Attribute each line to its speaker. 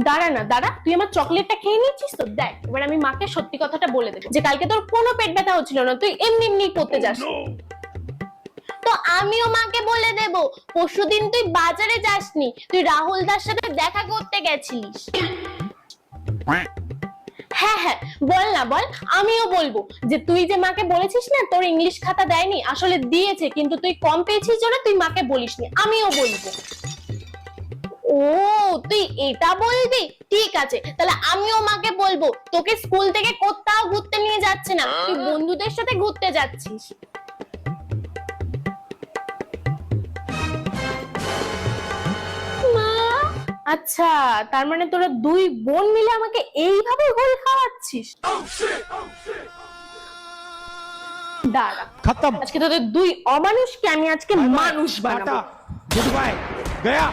Speaker 1: দাঁড়া না দাঁড়া, তুই আমার চকলেটটা খেয়ে নিচ্ছিস তো। দেখ এবার আমি মাকে সত্যি কথাটা বলে দেবো যে কালকে তোর কোনো পেট ব্যথা হচ্ছিল না, তুই এমনি এমনি পড়তে যাস।
Speaker 2: তো আমিও মাকে বলে দেব পরশুদিন তুই বাজারে যাসনি, তুই রাহুল দার সাথে দেখা করতে গেছিলিস।
Speaker 1: হ্যাঁ হ্যাঁ বল না বল, আমিও বলবো যে তুই যে মাকে বলেছিস না তোর ইংলিশ খাতা দেয়নি, আসলে দিয়েছে কিন্তু তুই কম পেয়েছিস জন্য তুই মাকে বলিসনি, আমিও বলবো।
Speaker 2: ও তুই এটা বলবি, ঠিক আছে তাহলে আমিও মাকে বলবো তোকে স্কুল থেকে কোথাও ঘুরতে নিয়ে যাচ্ছে না, তুই বন্ধুদের সাথে ঘুরতে যাচ্ছিস।
Speaker 1: মা, আচ্ছা তার মানে তোরা দুই বোন মিলে আমাকে এইভাবে গোল খাওয়াচ্ছিস। দাঁড়া
Speaker 3: खत्म।
Speaker 1: আজকে তোদের দুই অমানুষকে আমি আজকে মানুষ বানাবো।
Speaker 3: गुड बाय, गया।